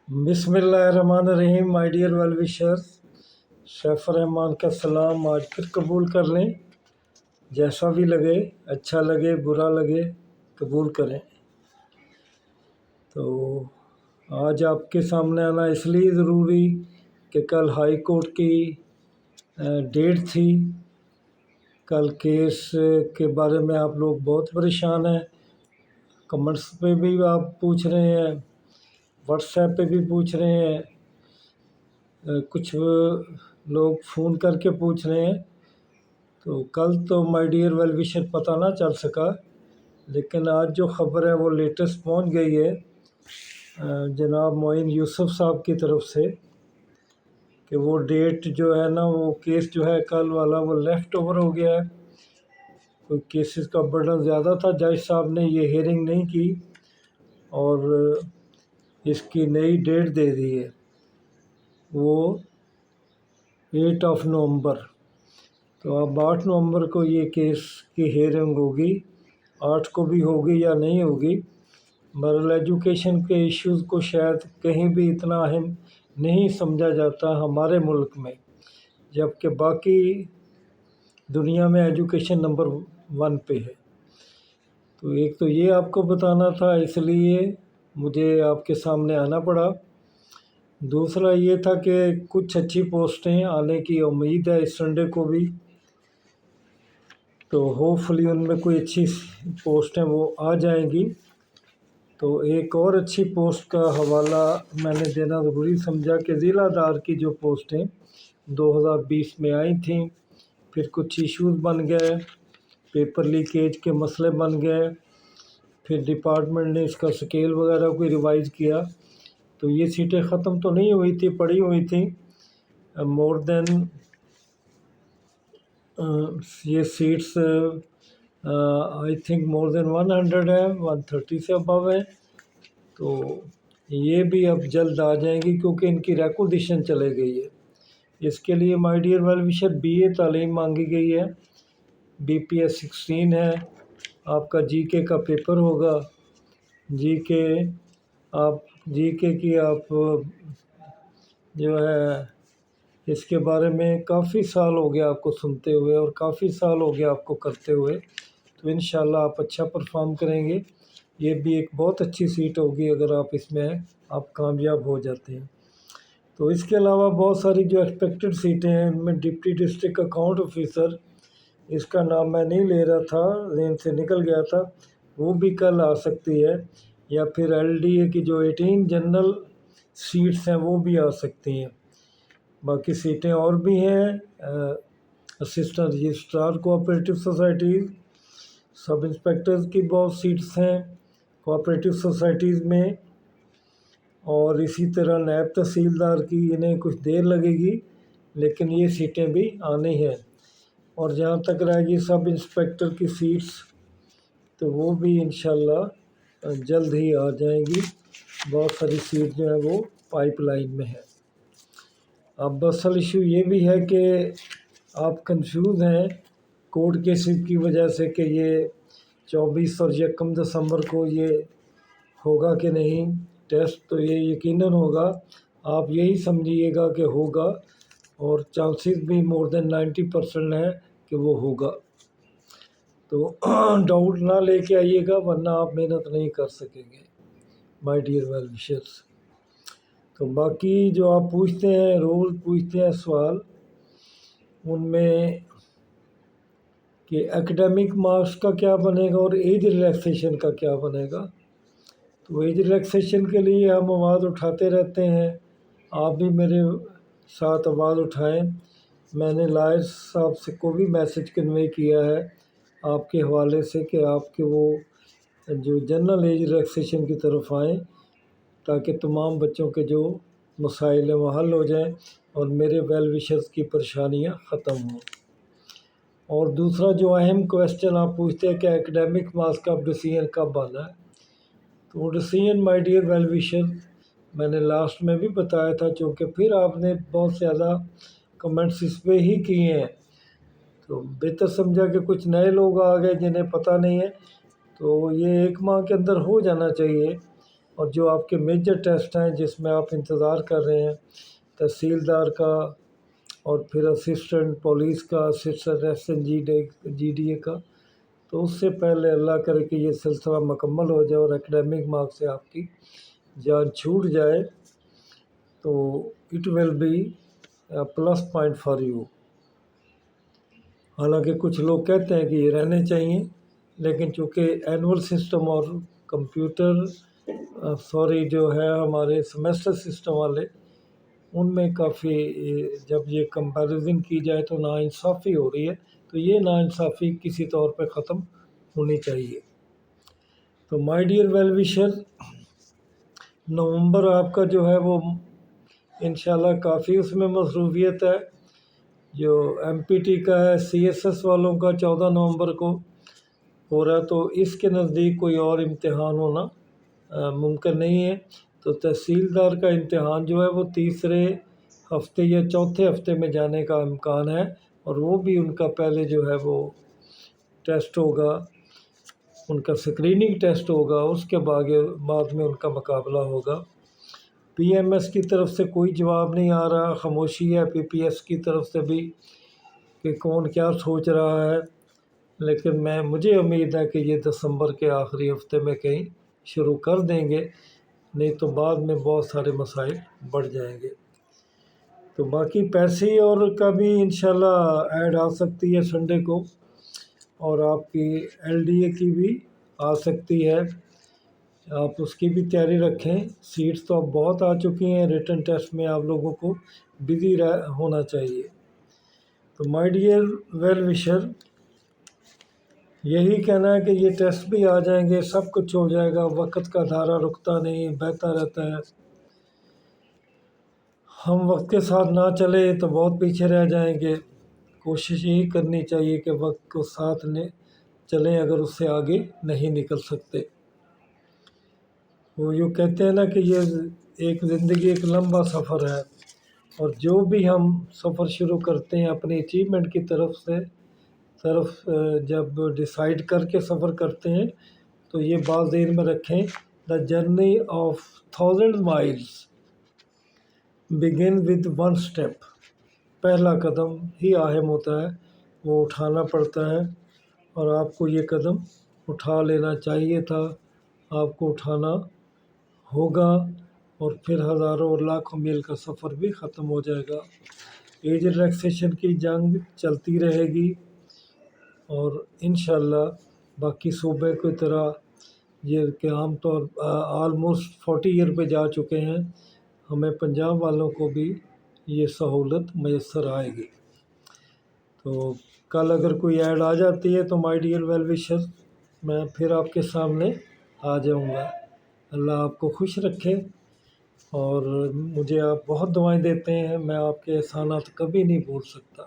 बिस्मिल्लाहिर्रहमानिर्रहीम। My dear well wishers, chef Rahman का सलाम आज फिर कबूल कर लें। जैसा भी लगे, अच्छा लगे बुरा लगे, कबूल करें। तो आज आपके सामने आना इसलिए ज़रूरी कि कल हाई कोर्ट की डेट थी। कल केस के बारे में आप लोग बहुत परेशान हैं। कमेंट्स पे भी आप पूछ रहे हैं, व्हाट्सएप पे भी पूछ रहे हैं, कुछ लोग फ़ोन करके पूछ रहे हैं। तो कल तो माय डियर वेल विशर पता ना चल सका, लेकिन आज जो ख़बर है वो लेटेस्ट पहुंच गई है जनाब मोइन यूसुफ साहब की तरफ से कि वो डेट जो है ना, वो केस जो है कल वाला वो लेफ़्ट ओवर हो गया है। कोई केसेस का बर्डन ज़्यादा था, जज साहब ने ये हियरिंग नहीं की और इसकी नई डेट दे दी है, वो 8 नवंबर। तो अब 8 नवंबर को ये केस की हियरिंग होगी। 8 को भी होगी या नहीं होगी, मगर एजुकेशन के इश्यूज़ को शायद कहीं भी इतना अहम नहीं समझा जाता हमारे मुल्क में, जबकि बाकी दुनिया में एजुकेशन नंबर 1 पे है। तो एक तो ये आपको बताना था, इसलिए मुझे आपके सामने आना पड़ा। दूसरा ये था कि कुछ अच्छी पोस्टें आने की उम्मीद है इस संडे को भी, तो होपफुली उनमें कोई अच्छी पोस्टें वो आ जाएंगी। तो एक और अच्छी पोस्ट का हवाला मैंने देना ज़रूरी समझा कि ज़िलादार की जो पोस्टें 2020 में आई थी, फिर कुछ इश्यूज़ बन गए, पेपर लीकेज के मसले बन गए, फिर डिपार्टमेंट ने इसका स्केल वगैरह को रिवाइज़ किया। तो ये सीटें ख़त्म तो नहीं हुई थी, पड़ी हुई थी। मोर देन ये seats I think more than 100 है, 130 से अबव है। तो ये भी अब जल्द आ जाएंगी क्योंकि इनकी रिक्विजिशन चले गई है। इसके लिए my dear well wisher BA तालीम मांगी गई है। BPS 16 है, आपका GK का पेपर होगा। GK की आप जो है इसके बारे में काफ़ी साल हो गया आपको सुनते हुए और काफ़ी साल हो गया आपको करते हुए, तो इंशाल्लाह आप अच्छा परफॉर्म करेंगे। ये भी एक बहुत अच्छी सीट होगी अगर आप इसमें आप कामयाब हो जाते हैं। तो इसके अलावा बहुत सारी जो एक्सपेक्टेड सीटें हैं, उनमें डिप्टी डिस्ट्रिक्ट अकाउंट ऑफिसर, इसका नाम मैं नहीं ले रहा था, ज़हन से निकल गया था, वो भी कल आ सकती है। या फिर LDA की जो 18 जनरल सीट्स हैं वो भी आ सकती हैं। बाकी सीटें और भी हैं, असिस्टेंट रजिस्ट्रार कोऑपरेटिव सोसाइटीज़, सब इंस्पेक्टर्स की बहुत सीट्स हैं कोऑपरेटिव सोसाइटीज़ में, और इसी तरह नायब तहसीलदार की इन्हें कुछ देर लगेगी, लेकिन ये सीटें भी आनी हैं। और जहाँ तक रहेगी सब इंस्पेक्टर की सीट्स, तो वो भी इंशाल्लाह जल्द ही आ जाएंगी। बहुत सारी सीट जो है वो पाइपलाइन में है। अब असल इशू ये भी है कि आप कंफ्यूज हैं कोर्ट केसेस की वजह से कि ये 24 और 1 दिसंबर को ये होगा कि नहीं टेस्ट। तो ये यकीनन होगा, आप यही समझिएगा कि होगा, और चांसेस भी मोर देन 90% है कि वो होगा। तो डाउट ना लेके आइएगा, वरना आप मेहनत नहीं कर सकेंगे माय डियर वेल विशर्स। तो बाकी जो आप पूछते हैं, रोज़ पूछते हैं सवाल, उनमें कि एकेडमिक मार्क्स का क्या बनेगा और एज रिलैक्सेशन का क्या बनेगा। तो एज रिलैक्सेशन के लिए हम आवाज़ उठाते रहते हैं, आप भी मेरे साथ आवाज़ उठाएं। मैंने लॉयर साहब से को भी मैसेज कन्वे किया है आपके हवाले से कि आपके वो जो जनरल एज रिलैक्सेशन की तरफ आएँ, ताकि तमाम बच्चों के जो मसाइल हैं वो हल हो जाएं और मेरे वेल विशर्स की परेशानियां ख़त्म हों। और दूसरा जो अहम क्वेश्चन आप पूछते हैं कि एकेडमिक मार्क्स का डिसीजन कब आना है, तो वो decision my dear well wisher मैंने लास्ट में भी बताया था, चूँकि फिर आपने बहुत ज़्यादा कमेंट्स इस पर ही किए हैं, तो बेहतर समझा कि कुछ नए लोग आ गए जिन्हें पता नहीं है। तो ये 1 माह के अंदर हो जाना चाहिए, اور جو آپ کے میجر ٹیسٹ ہیں جس میں آپ انتظار کر رہے ہیں تحصیلدار کا اور پھر اسسٹنٹ پولیس کا، assistant S N G D A کا، تو اس سے پہلے اللہ کرے کہ یہ سلسلہ مکمل ہو جائے اور اکیڈمک مارکس سے آپ کی جان چھوٹ جائے تو it will be plus point for you. حالانکہ کچھ لوگ کہتے ہیں کہ یہ رہنے چاہیے، لیکن چونکہ اینول سسٹم اور کمپیوٹر جو ہے ہمارے سمیسٹر سسٹم والے، ان میں کافی جب یہ کمپیریزن کی جائے تو ناانصافی ہو رہی ہے، تو یہ ناانصافی کسی طور پہ ختم ہونی چاہیے۔ تو مائی ڈیئر ویل وشر، نومبر آپ کا جو ہے وہ انشاءاللہ کافی اس میں مصروفیت ہے۔ جو ایم پی ٹی کا ہے، سی ایس ایس والوں کا 14 نومبر کو ہو رہا ہے، تو اس کے نزدیک کوئی اور امتحان ہونا ممکن نہیں ہے۔ تو تحصیلدار کا امتحان جو ہے وہ تیسرے ہفتے یا چوتھے ہفتے میں جانے کا امکان ہے، اور وہ بھی ان کا پہلے جو ہے وہ ٹیسٹ ہوگا، ان کا اسکریننگ ٹیسٹ ہوگا، اس کے بعد میں ان کا مقابلہ ہوگا۔ پی ایم ایس کی طرف سے کوئی جواب نہیں آ رہا، خاموشی ہے پی پی ایس کی طرف سے بھی کہ کون کیا سوچ رہا ہے، لیکن مجھے امید ہے کہ یہ دسمبر کے آخری ہفتے میں کہیں شروع کر دیں گے، نہیں تو بعد میں بہت سارے مسائل بڑھ جائیں گے۔ تو باقی پیسے اور کا بھی انشاءاللہ ایڈ آ سکتی ہے سنڈے کو، اور آپ کی ایل ڈی اے کی بھی آ سکتی ہے، آپ اس کی بھی تیاری رکھیں۔ سیٹس تو اب بہت آ چکی ہیں، ریٹن ٹیسٹ میں آپ لوگوں کو بزی ہونا چاہیے۔ تو مائی ڈیئر ویل وشر، یہی کہنا ہے کہ یہ ٹیسٹ بھی آ جائیں گے، سب کچھ ہو جائے گا، وقت کا دھارا رکتا نہیں، بہتا رہتا ہے۔ ہم وقت کے ساتھ نہ چلے تو بہت پیچھے رہ جائیں گے۔ کوشش یہی کرنی چاہیے کہ وقت کو ساتھ چلیں، اگر اس سے آگے نہیں نکل سکتے۔ وہ یوں کہتے ہیں نا کہ یہ زندگی ایک لمبا سفر ہے، اور جو بھی ہم سفر شروع کرتے ہیں اپنی اچیومنٹ کی طرف جب ڈیسائیڈ کر کے سفر کرتے ہیں تو یہ بات ذہن میں رکھیں، the journey of 1000 miles begin with one step۔ پہلا قدم ہی اہم ہوتا ہے، وہ اٹھانا پڑتا ہے، اور آپ کو یہ قدم اٹھا لینا چاہیے تھا، آپ کو اٹھانا ہوگا، اور پھر ہزاروں اور لاکھوں میل کا سفر بھی ختم ہو جائے گا۔ ایج ریلیکسیشن کی جنگ چلتی رہے گی، اور انشاءاللہ باقی صوبے کی طرح یہ کہ عام طور آلموسٹ 40 ایئر پہ جا چکے ہیں، ہمیں پنجاب والوں کو بھی یہ سہولت میسر آئے گی۔ تو کل اگر کوئی ایڈ آ جاتی ہے تو مائی ڈیئر ویل وشر، میں پھر آپ کے سامنے آ جاؤں گا۔ اللہ آپ کو خوش رکھے، اور مجھے آپ بہت دعائیں دیتے ہیں، میں آپ کے احسانات کبھی نہیں بھول سکتا۔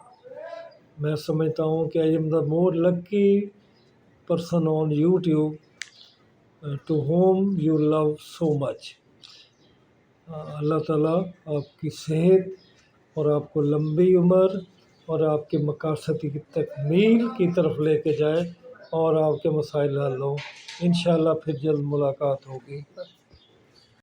میں سمجھتا ہوں کہ I am the more lucky person on YouTube to whom you love so much. Allah تعالیٰ آپ کی صحت اور آپ کو لمبی عمر اور آپ کے مقاصد کی تکمیل کی طرف لے کے جائے، اور آپ کے مسائل حل ہوں۔ انشاءاللہ پھر جلد ملاقات ہوگی۔